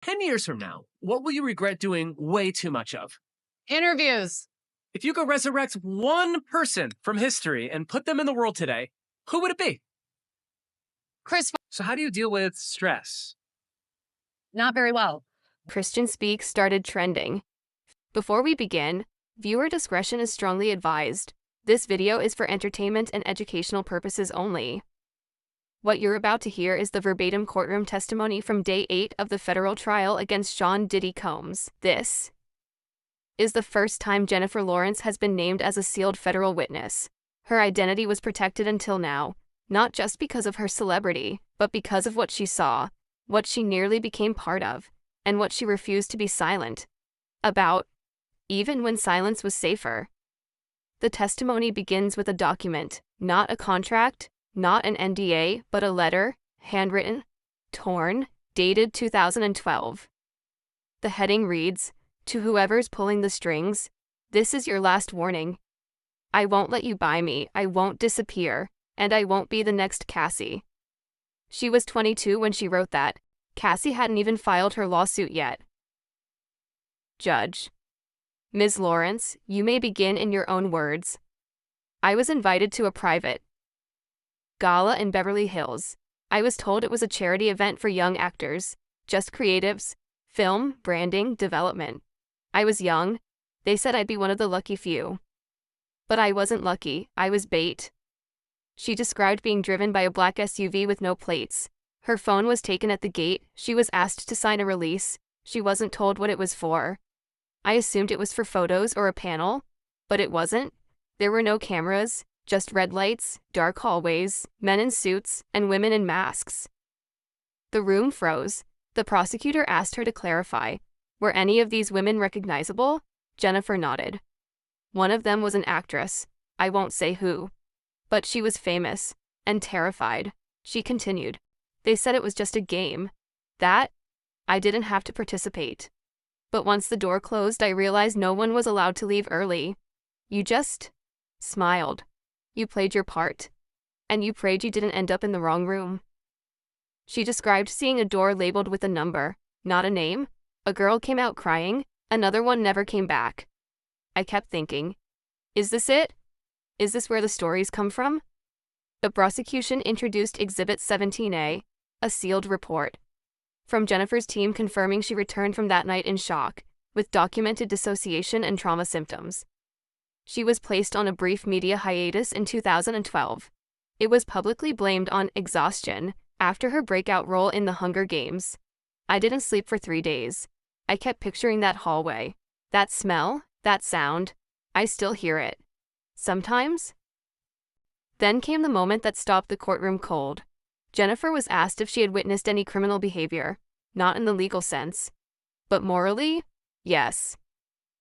10 years from now, what will you regret doing way too much of? Interviews. If you could resurrect one person from history and put them in the world today, who would it be? Chris. So how do you deal with stress? Not very well. Christian Speak started trending. Before we begin, viewer discretion is strongly advised. This video is for entertainment and educational purposes only. What you're about to hear is the verbatim courtroom testimony from Day 8 of the federal trial against Sean Diddy Combs. This is the first time Jennifer Lawrence has been named as a sealed federal witness. Her identity was protected until now, not just because of her celebrity, but because of what she saw, what she nearly became part of, and what she refused to be silent about, even when silence was safer. The testimony begins with a document, not a contract, not an NDA, but a letter, handwritten, torn, dated 2012. The heading reads, "To whoever's pulling the strings, this is your last warning. I won't let you buy me, I won't disappear, and I won't be the next Cassie." She was 22 when she wrote that. Cassie hadn't even filed her lawsuit yet. Judge: Ms. Lawrence, you may begin in your own words. I was invited to a private gala in Beverly Hills. I was told it was a charity event for young actors, just creatives, film, branding, development. I was young. They said I'd be one of the lucky few. But I wasn't lucky, I was bait. She described being driven by a black SUV with no plates. Her phone was taken at the gate. She was asked to sign a release. She wasn't told what it was for. I assumed it was for photos or a panel, but it wasn't. There were no cameras, just red lights, dark hallways, men in suits, and women in masks. The room froze. The prosecutor asked her to clarify. Were any of these women recognizable? Jennifer nodded. One of them was an actress. I won't say who. But she was famous and terrified. She continued. They said it was just a game. That I didn't have to participate. But once the door closed, I realized no one was allowed to leave early. You just smiled. You played your part. And you prayed you didn't end up in the wrong room. She described seeing a door labeled with a number, not a name. A girl came out crying. Another one never came back. I kept thinking, is this it? Is this where the stories come from? The prosecution introduced Exhibit 17A, a sealed report from Jennifer's team confirming she returned from that night in shock, with documented dissociation and trauma symptoms. She was placed on a brief media hiatus in 2012. It was publicly blamed on exhaustion after her breakout role in the Hunger Games. I didn't sleep for 3 days. I kept picturing that hallway, that smell, that sound. I still hear it. Sometimes. Then came the moment that stopped the courtroom cold. Jennifer was asked if she had witnessed any criminal behavior, not in the legal sense, but morally, yes.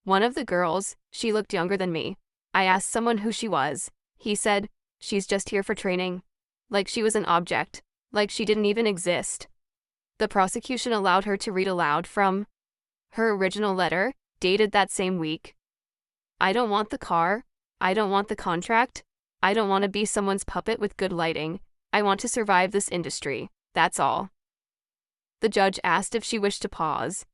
One of the girls, she looked younger than me. I asked someone who she was. He said, she's just here for training. Like she was an object, like she didn't even exist. The prosecution allowed her to read aloud from her original letter, dated that same week. I don't want the car. I don't want the contract. I don't want to be someone's puppet with good lighting. I want to survive this industry. That's all. The judge asked if she wished to pause.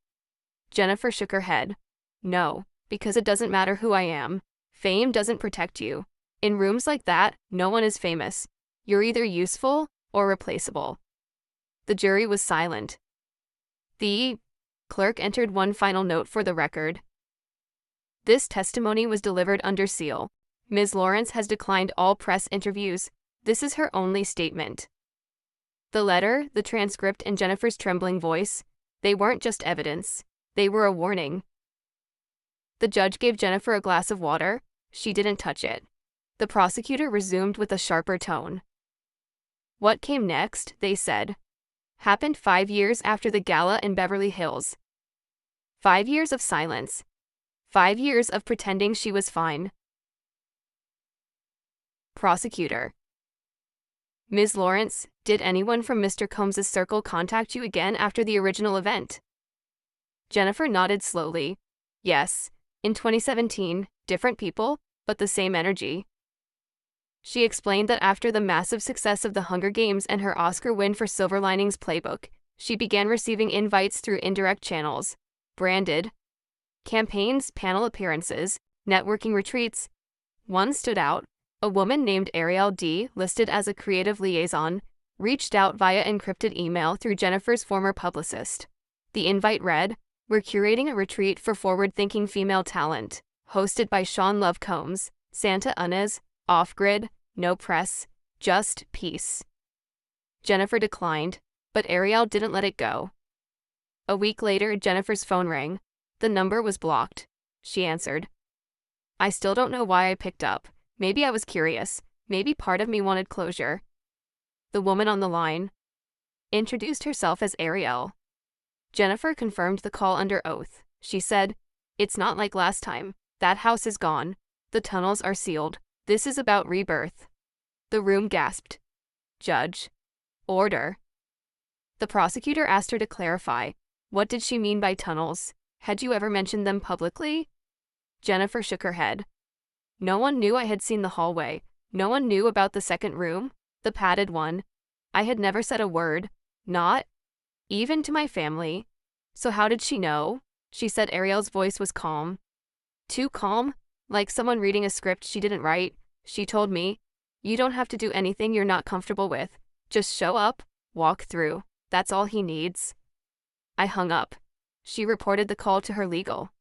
Jennifer shook her head. No, because it doesn't matter who I am. Fame doesn't protect you. In rooms like that, no one is famous. You're either useful or replaceable. The jury was silent. The clerk entered one final note for the record. This testimony was delivered under seal. Ms. Lawrence has declined all press interviews. This is her only statement. The letter, the transcript, and Jennifer's trembling voice, they weren't just evidence. They were a warning. The judge gave Jennifer a glass of water. She didn't touch it. The prosecutor resumed with a sharper tone. What came next, they said, happened 5 years after the gala in Beverly Hills. 5 years of silence. 5 years of pretending she was fine. Prosecutor: Ms. Lawrence, did anyone from Mr. Combs' circle contact you again after the original event? Jennifer nodded slowly. Yes. In 2017, different people, but the same energy. She explained that after the massive success of the Hunger Games and her Oscar win for Silver Linings Playbook, She began receiving invites through indirect channels, branded campaigns, panel appearances, networking retreats. One stood out. A woman named Ariel D., listed as a creative liaison, reached out via encrypted email through Jennifer's former publicist. The invite read, "We're curating a retreat for forward-thinking female talent, hosted by Sean Love Combs, Santa Ynez, off-grid, no press, just peace." Jennifer declined, but Ariel didn't let it go. A week later, Jennifer's phone rang. The number was blocked. She answered. "I still don't know why I picked up. Maybe I was curious. Maybe part of me wanted closure." The woman on the line introduced herself as Ariel. Jennifer confirmed the call under oath. She said, "It's not like last time. That house is gone. The tunnels are sealed. This is about rebirth." The room gasped. "Judge. Order." The prosecutor asked her to clarify. What did she mean by tunnels? Had you ever mentioned them publicly? Jennifer shook her head. No one knew I had seen the hallway. No one knew about the second room, the padded one. I had never said a word, not even to my family. So how did she know? She said. Ariel's voice was calm. Too calm, like someone reading a script she didn't write. She told me, "You don't have to do anything you're not comfortable with. Just show up, walk through. That's all he needs." I hung up. She reported the call to her legal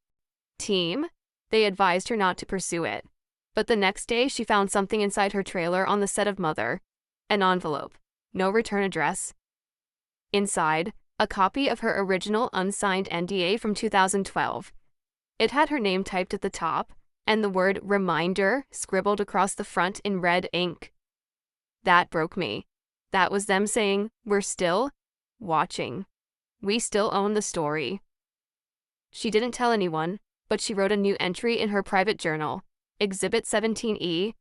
team. They advised her not to pursue it. But the next day, she found something inside her trailer on the set of Mother. An envelope. No return address. Inside, a copy of her original unsigned NDA from 2012. It had her name typed at the top, and the word "reminder" scribbled across the front in red ink. That broke me. That was them saying, "We're still watching. We still own the story." She didn't tell anyone, but she wrote a new entry in her private journal. Exhibit 17E.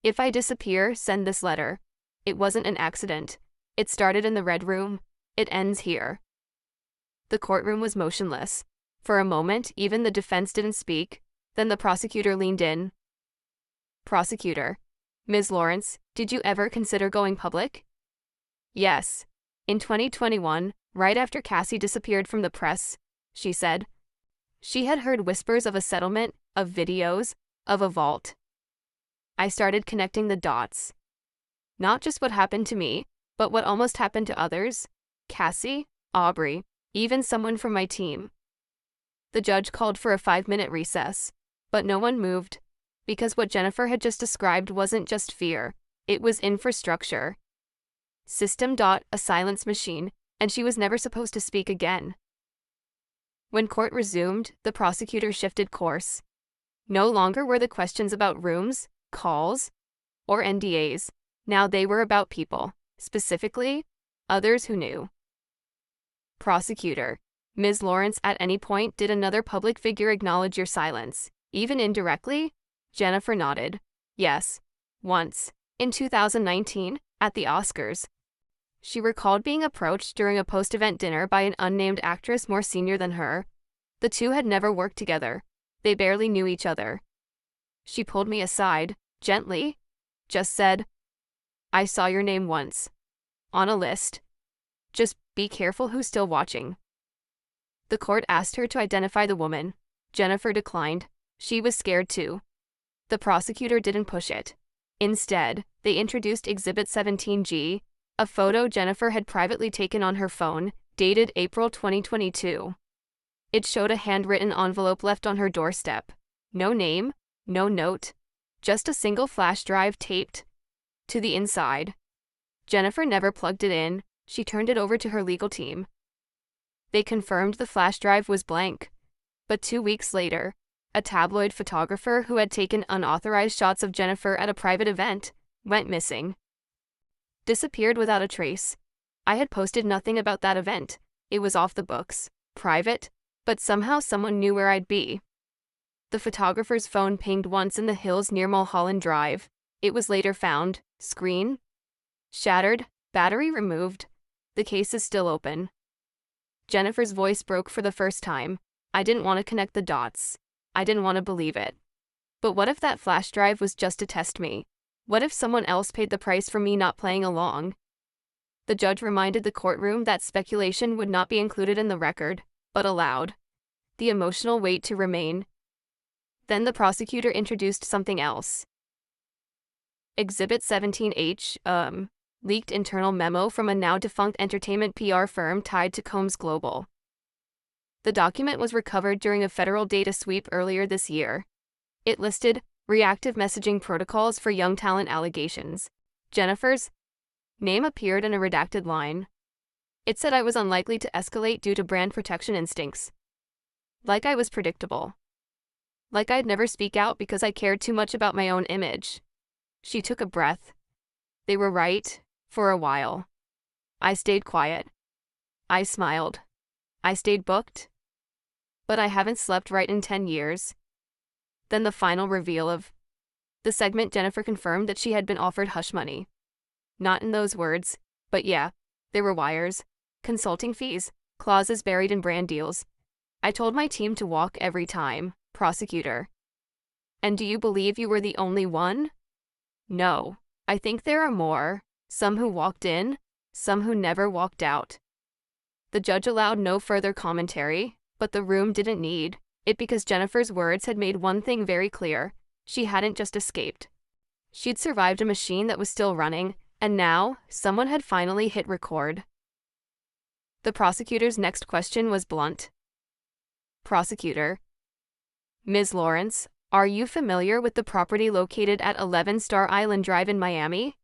"If I disappear, send this letter. It wasn't an accident. It started in the red room. It ends here." The courtroom was motionless. For a moment, even the defense didn't speak. Then the prosecutor leaned in. "Prosecutor. Ms. Lawrence, did you ever consider going public?" "Yes. In 2021, right after Cassie disappeared from the press," she said. She had heard whispers of a settlement, of videos, of a vault. I started connecting the dots. Not just what happened to me, but what almost happened to others. Cassie, Aubrey, even someone from my team. The judge called for a 5-minute recess, but no one moved, because what Jennifer had just described wasn't just fear, it was infrastructure. System. A silence machine, and she was never supposed to speak again. When court resumed, the prosecutor shifted course. No longer were the questions about rooms, calls, or NDAs. Now they were about people, specifically, others who knew. Prosecutor. Ms. Lawrence, at any point did another public figure acknowledge your silence, even indirectly? Jennifer nodded. Yes. Once. In 2019, at the Oscars. She recalled being approached during a post-event dinner by an unnamed actress more senior than her. The two had never worked together. They barely knew each other. She pulled me aside, gently, just said, "I saw your name once. On a list. Just be careful who's still watching." The court asked her to identify the woman. Jennifer declined. She was scared too. The prosecutor didn't push it. Instead, they introduced Exhibit 17G, a photo Jennifer had privately taken on her phone, dated April 2022. It showed a handwritten envelope left on her doorstep. No name, no note, just a single flash drive taped to the inside. Jennifer never plugged it in. She turned it over to her legal team. They confirmed the flash drive was blank. But 2 weeks later, a tabloid photographer who had taken unauthorized shots of Jennifer at a private event went missing. Disappeared without a trace. I had posted nothing about that event. It was off the books, private, but somehow someone knew where I'd be. The photographer's phone pinged once in the hills near Mulholland Drive. It was later found. Screen shattered, battery removed. The case is still open. Jennifer's voice broke for the first time. I didn't want to connect the dots. I didn't want to believe it. But what if that flash drive was just to test me? What if someone else paid the price for me not playing along? The judge reminded the courtroom that speculation would not be included in the record, but allowed the emotional weight to remain. Then the prosecutor introduced something else. Exhibit 17H, leaked internal memo from a now-defunct entertainment PR firm tied to Combs Global. The document was recovered during a federal data sweep earlier this year. It listed reactive messaging protocols for young talent allegations. Jennifer's name appeared in a redacted line. It said I was unlikely to escalate due to brand protection instincts. Like I was predictable. Like I'd never speak out because I cared too much about my own image. She took a breath. They were right, for a while. I stayed quiet. I smiled. I stayed booked. But I haven't slept right in 10 years. Then the final reveal of the segment. Jennifer confirmed that she had been offered hush money. Not in those words, but yeah, there were wires, consulting fees, clauses buried in brand deals. I told my team to walk every time, prosecutor. And do you believe you were the only one? No, I think there are more, some who walked in, some who never walked out. The judge allowed no further commentary, but the room didn't need it because Jennifer's words had made one thing very clear. She hadn't just escaped. She'd survived a machine that was still running, and now, someone had finally hit record. The prosecutor's next question was blunt. Prosecutor. Ms. Lawrence, are you familiar with the property located at 11 Star Island Drive in Miami?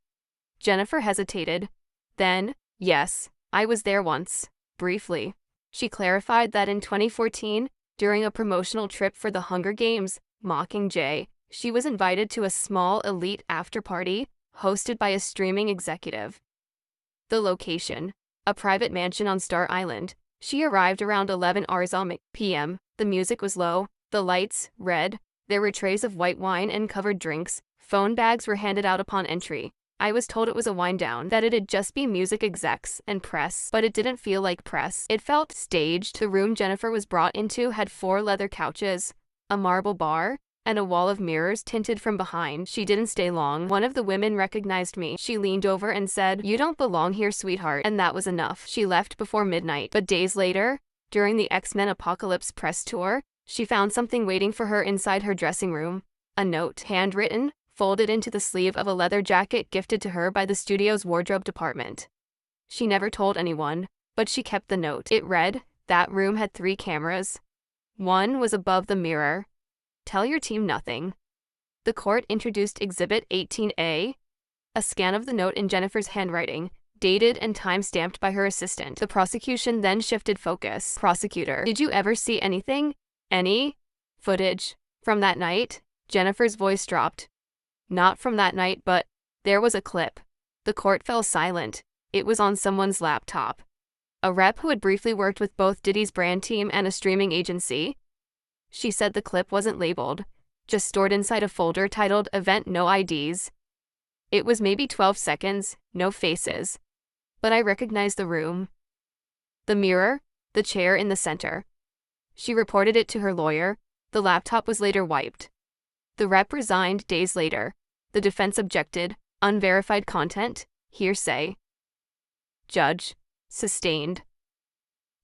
Jennifer hesitated. Then, yes, I was there once, briefly. She clarified that in 2014, during a promotional trip for the Hunger Games, Mockingjay, she was invited to a small elite after-party hosted by a streaming executive. The location, a private mansion on Star Island. She arrived around 11 p.m. The music was low, the lights red. There were trays of white wine and covered drinks. Phone bags were handed out upon entry. I was told it was a wind down, that it'd just be music execs and press, but it didn't feel like press. It felt staged. The room Jennifer was brought into had 4 leather couches, a marble bar, and a wall of mirrors tinted from behind. She didn't stay long. One of the women recognized me. She leaned over and said, "You don't belong here, sweetheart," and that was enough. She left before midnight, but days later, during the X-Men Apocalypse press tour, she found something waiting for her inside her dressing room. A note, handwritten, folded into the sleeve of a leather jacket gifted to her by the studio's wardrobe department. She never told anyone, but she kept the note. It read, that room had 3 cameras. One was above the mirror. Tell your team nothing. The court introduced Exhibit 18A, a scan of the note in Jennifer's handwriting, dated and time-stamped by her assistant. The prosecution then shifted focus. Prosecutor, did you ever see anything? Any footage from that night? Jennifer's voice dropped. Not from that night, but there was a clip. The court fell silent. It was on someone's laptop. A rep who had briefly worked with both Diddy's brand team and a streaming agency. She said the clip wasn't labeled, just stored inside a folder titled Event No IDs. It was maybe 12 seconds, no faces. But I recognized the room. The mirror, the chair in the center. She reported it to her lawyer. The laptop was later wiped. The rep resigned days later. The defense objected. Unverified content, hearsay. Judge, sustained.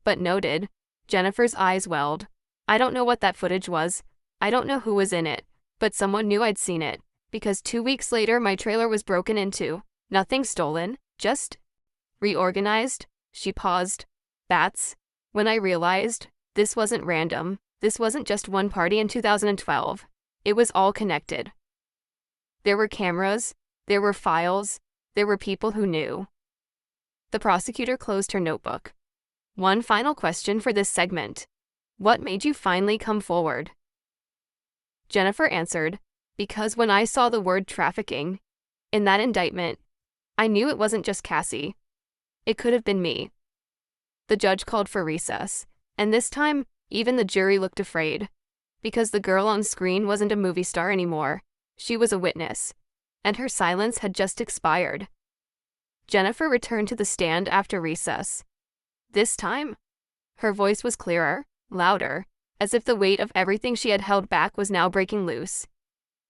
But noted. Jennifer's eyes welled. I don't know what that footage was. I don't know who was in it. But someone knew I'd seen it. Because 2 weeks later my trailer was broken into. Nothing stolen. Just reorganized. She paused. Bats. When I realized, this wasn't random. This wasn't just one party in 2012. It was all connected. There were cameras, there were files, there were people who knew. The prosecutor closed her notebook. One final question for this segment. What made you finally come forward? Jennifer answered, because when I saw the word trafficking in that indictment, I knew it wasn't just Cassie. It could have been me. The judge called for recess, and this time, even the jury looked afraid. Because the girl on screen wasn't a movie star anymore. She was a witness. And her silence had just expired. Jennifer returned to the stand after recess. This time, her voice was clearer, louder, as if the weight of everything she had held back was now breaking loose.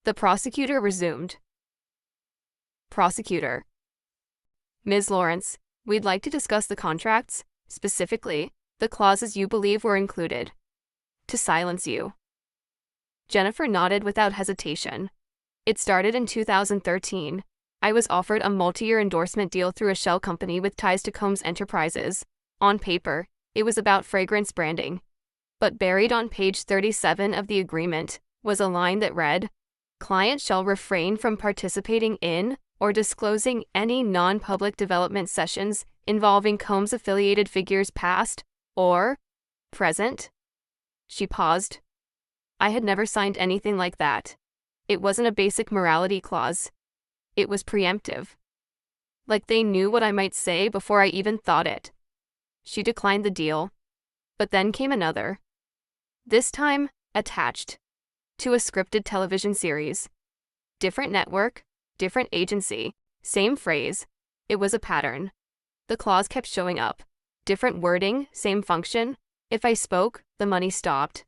The prosecutor resumed. Prosecutor. Ms. Lawrence, We'd like to discuss the contracts, specifically, the clauses you believe were included. To silence you. Jennifer nodded without hesitation. It started in 2013. I was offered a multi-year endorsement deal through a shell company with ties to Combs Enterprises. On paper, it was about fragrance branding. But buried on page 37 of the agreement was a line that read, "Client shall refrain from participating in or disclosing any non-public development sessions involving Combs-affiliated figures past or present." She paused. I had never signed anything like that. It wasn't a basic morality clause. It was preemptive. Like they knew what I might say before I even thought it. She declined the deal. But then came another. This time, attached to a scripted television series. Different network, different agency, same phrase. It was a pattern. The clause kept showing up. Different wording, same function. If I spoke, the money stopped.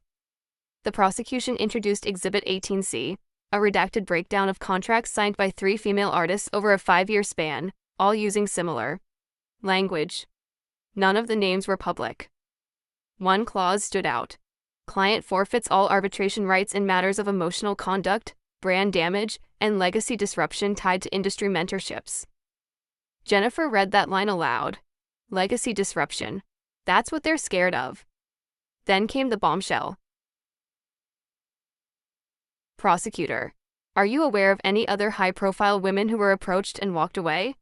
The prosecution introduced Exhibit 18C, a redacted breakdown of contracts signed by 3 female artists over a 5-year span, all using similar language. None of the names were public. One clause stood out. Client forfeits all arbitration rights in matters of emotional conduct, brand damage, and legacy disruption tied to industry mentorships. Jennifer read that line aloud. Legacy disruption. That's what they're scared of. Then came the bombshell. Prosecutor. Are you aware of any other high-profile women who were approached and walked away?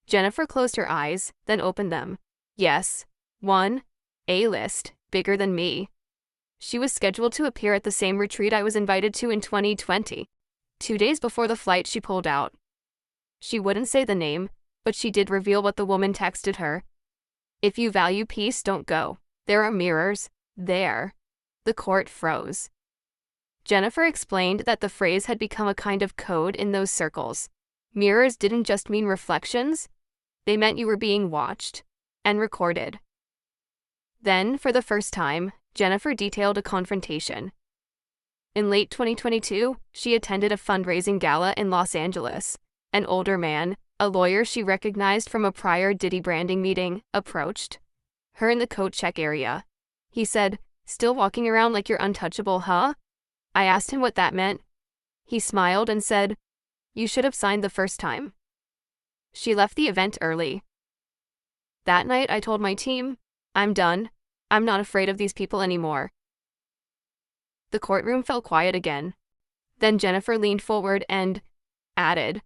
Jennifer closed her eyes, then opened them. Yes. One. A-list, bigger than me. She was scheduled to appear at the same retreat I was invited to in 2020. 2 days before the flight, she pulled out. She wouldn't say the name, but she did reveal what the woman texted her. If you value peace, don't go. There are mirrors. There. The court froze. Jennifer explained that the phrase had become a kind of code in those circles. Mirrors didn't just mean reflections. They meant you were being watched and recorded. Then, for the first time, Jennifer detailed a confrontation. In late 2022, she attended a fundraising gala in Los Angeles. An older man, a lawyer she recognized from a prior Diddy branding meeting, approached her in the coat check area. He said, "Still walking around like you're untouchable, huh?" I asked him what that meant. He smiled and said, "You should have signed the first time." She left the event early. That night, I told my team, "I'm done. I'm not afraid of these people anymore." The courtroom fell quiet again. Then Jennifer leaned forward and added,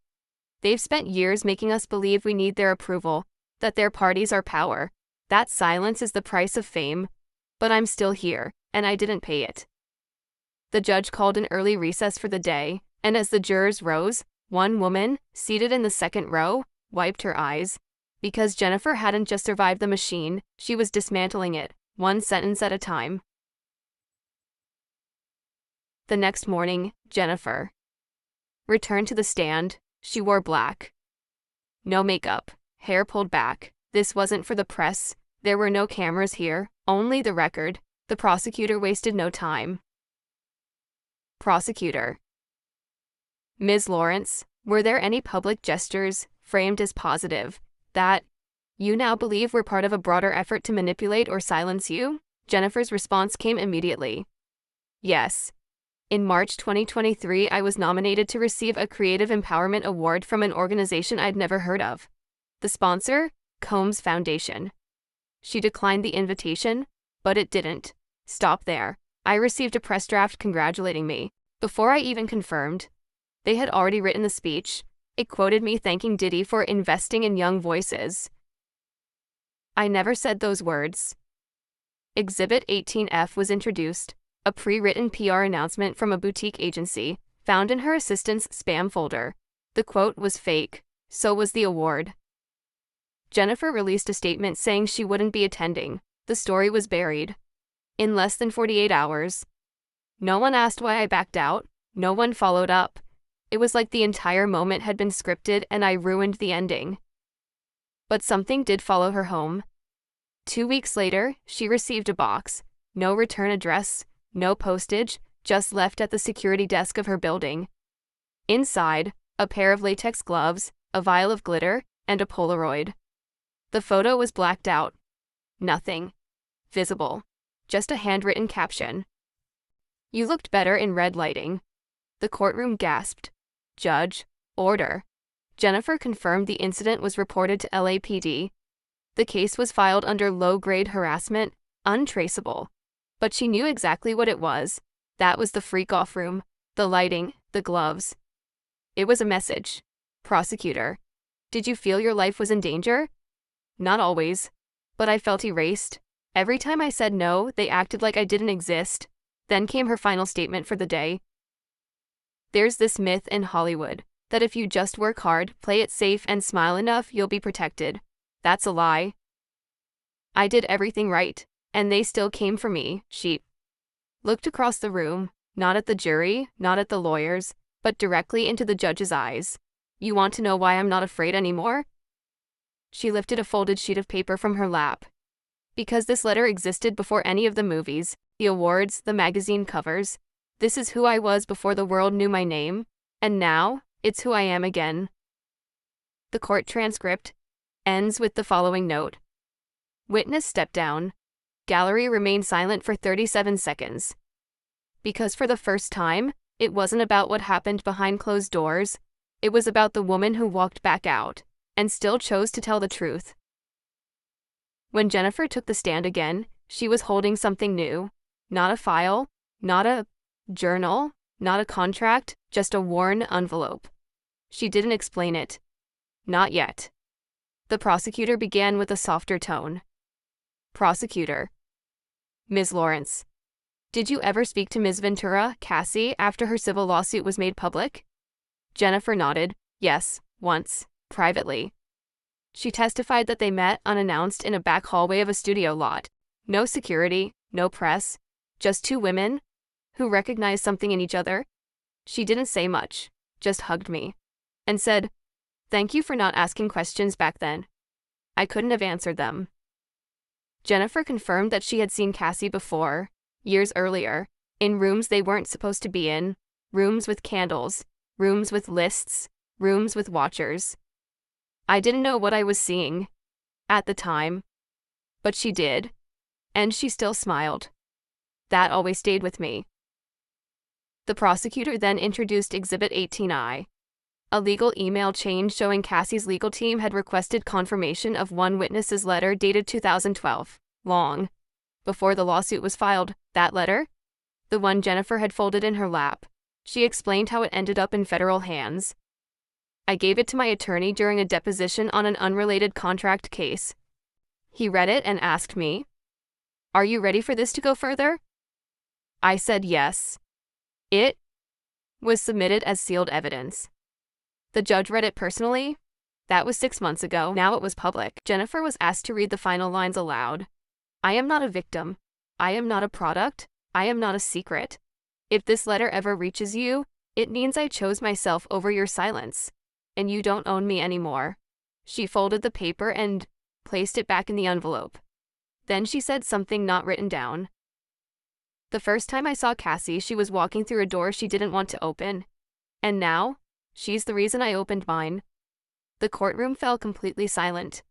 "They've spent years making us believe we need their approval, that their parties are power. That silence is the price of fame. But I'm still here, and I didn't pay it." The judge called an early recess for the day, and as the jurors rose, one woman, seated in the second row, wiped her eyes. Because Jennifer hadn't just survived the machine, she was dismantling it, one sentence at a time. The next morning, Jennifer returned to the stand. She wore black. No makeup, hair pulled back. This wasn't for the press. There were no cameras here, only the record. The prosecutor wasted no time. Prosecutor. Ms. Lawrence, were there any public gestures, framed as positive, that you now believe were part of a broader effort to manipulate or silence you? Jennifer's response came immediately. Yes. In March 2023, I was nominated to receive a Creative Empowerment Award from an organization I'd never heard of. The sponsor? Combs Foundation. She declined the invitation, but it didn't stop there. I received a press draft congratulating me. Before I even confirmed, they had already written the speech. It quoted me thanking Diddy for investing in young voices. I never said those words. Exhibit 18F was introduced, a pre-written PR announcement from a boutique agency, found in her assistant's spam folder. The quote was fake, so was the award. Jennifer released a statement saying she wouldn't be attending. The story was buried. In less than 48 hours. No one asked why I backed out. No one followed up. It was like the entire moment had been scripted and I ruined the ending. But something did follow her home. 2 weeks later, she received a box. No return address, no postage, just left at the security desk of her building. Inside, a pair of latex gloves, a vial of glitter, and a Polaroid. The photo was blacked out. Nothing visible. Just a handwritten caption. You looked better in red lighting. The courtroom gasped. Judge, order. Jennifer confirmed the incident was reported to LAPD. The case was filed under low-grade harassment, untraceable. But she knew exactly what it was. That was the freak-off room, the lighting, the gloves. It was a message. Prosecutor. Did you feel your life was in danger? Not always. But I felt erased. Every time I said no, they acted like I didn't exist. Then came her final statement for the day. There's this myth in Hollywood that if you just work hard, play it safe, and smile enough, you'll be protected. That's a lie. I did everything right, and they still came for me. She looked across the room, not at the jury, not at the lawyers, but directly into the judge's eyes. You want to know why I'm not afraid anymore? She lifted a folded sheet of paper from her lap. Because this letter existed before any of the movies, the awards, the magazine covers. This is who I was before the world knew my name, and now, it's who I am again. The court transcript ends with the following note. Witness stepped down. Gallery remained silent for 37 seconds. Because for the first time, it wasn't about what happened behind closed doors. It was about the woman who walked back out, and still chose to tell the truth. When Jennifer took the stand again, she was holding something new. Not a file, not a journal, not a contract, just a worn envelope. She didn't explain it. Not yet. The prosecutor began with a softer tone. Prosecutor. Ms. Lawrence. Did you ever speak to Ms. Ventura, Cassie, after her civil lawsuit was made public? Jennifer nodded. Yes, once, privately. She testified that they met unannounced in a back hallway of a studio lot. No security, no press, just two women who recognized something in each other. She didn't say much, just hugged me, and said, "Thank you for not asking questions back then. I couldn't have answered them." Jennifer confirmed that she had seen Cassie before, years earlier, in rooms they weren't supposed to be in, rooms with candles, rooms with lists, rooms with watchers. I didn't know what I was seeing at the time, but she did, and she still smiled. That always stayed with me. The prosecutor then introduced Exhibit 18I, a legal email chain showing Cassie's legal team had requested confirmation of one witness's letter dated 2012, long before the lawsuit was filed. That letter? The one Jennifer had folded in her lap. She explained how it ended up in federal hands. I gave it to my attorney during a deposition on an unrelated contract case. He read it and asked me, "Are you ready for this to go further?" I said yes. It was submitted as sealed evidence. The judge read it personally. That was 6 months ago. Now it was public. Jennifer was asked to read the final lines aloud. I am not a victim. I am not a product. I am not a secret. If this letter ever reaches you, it means I chose myself over your silence, and you don't own me anymore. She folded the paper and placed it back in the envelope. Then she said something not written down. The first time I saw Cassie, she was walking through a door she didn't want to open. And now, she's the reason I opened mine. The courtroom fell completely silent.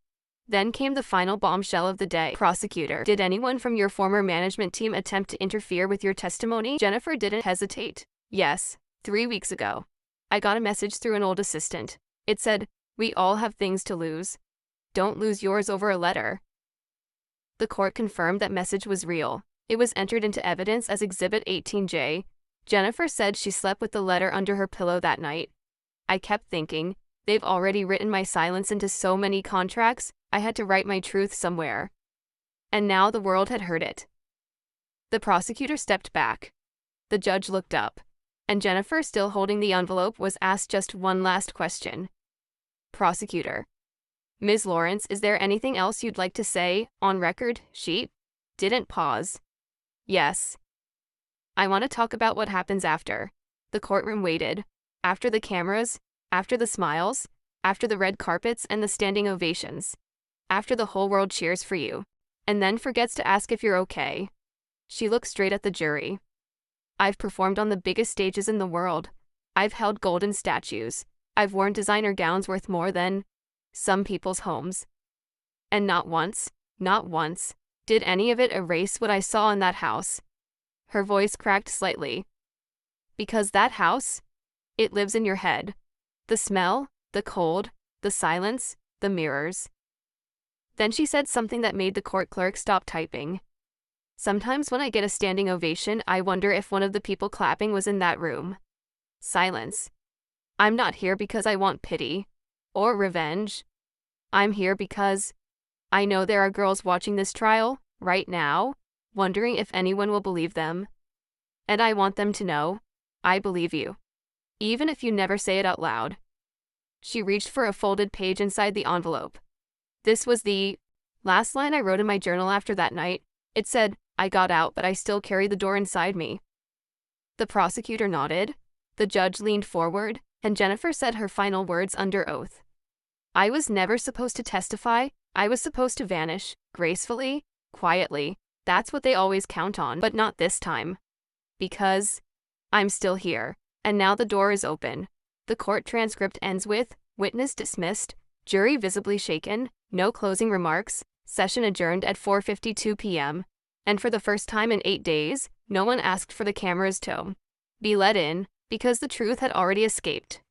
Then came the final bombshell of the day. Prosecutor, did anyone from your former management team attempt to interfere with your testimony? Jennifer didn't hesitate. Yes, 3 weeks ago. I got a message through an old assistant. It said, "We all have things to lose. Don't lose yours over a letter." The court confirmed that message was real. It was entered into evidence as Exhibit 18J. Jennifer said she slept with the letter under her pillow that night. I kept thinking, they've already written my silence into so many contracts, I had to write my truth somewhere. And now the world had heard it. The prosecutor stepped back. The judge looked up, and Jennifer, still holding the envelope, was asked just one last question. Prosecutor. Ms. Lawrence, is there anything else you'd like to say, on record? She didn't pause. Yes. I want to talk about what happens after. The courtroom waited. After the cameras, after the smiles, after the red carpets and the standing ovations. After the whole world cheers for you, and then forgets to ask if you're okay. She looked straight at the jury. I've performed on the biggest stages in the world. I've held golden statues. I've worn designer gowns worth more than some people's homes. And not once, did any of it erase what I saw in that house. Her voice cracked slightly. Because that house, it lives in your head. The smell, the cold, the silence, the mirrors. Then she said something that made the court clerk stop typing. Sometimes when I get a standing ovation, I wonder if one of the people clapping was in that room. Silence. I'm not here because I want pity or revenge. I'm here because I know there are girls watching this trial right now, wondering if anyone will believe them. And I want them to know, I believe you. Even if you never say it out loud. She reached for a folded page inside the envelope. This was the last line I wrote in my journal after that night. It said, I got out, but I still carry the door inside me. The prosecutor nodded. The judge leaned forward, and Jennifer said her final words under oath. I was never supposed to testify. I was supposed to vanish, gracefully, quietly. That's what they always count on, but not this time. Because I'm still here, and now the door is open. The court transcript ends with, witness dismissed, jury visibly shaken, no closing remarks, session adjourned at 4:52 p.m. And for the first time in 8 days, no one asked for the cameras to be let in, because the truth had already escaped.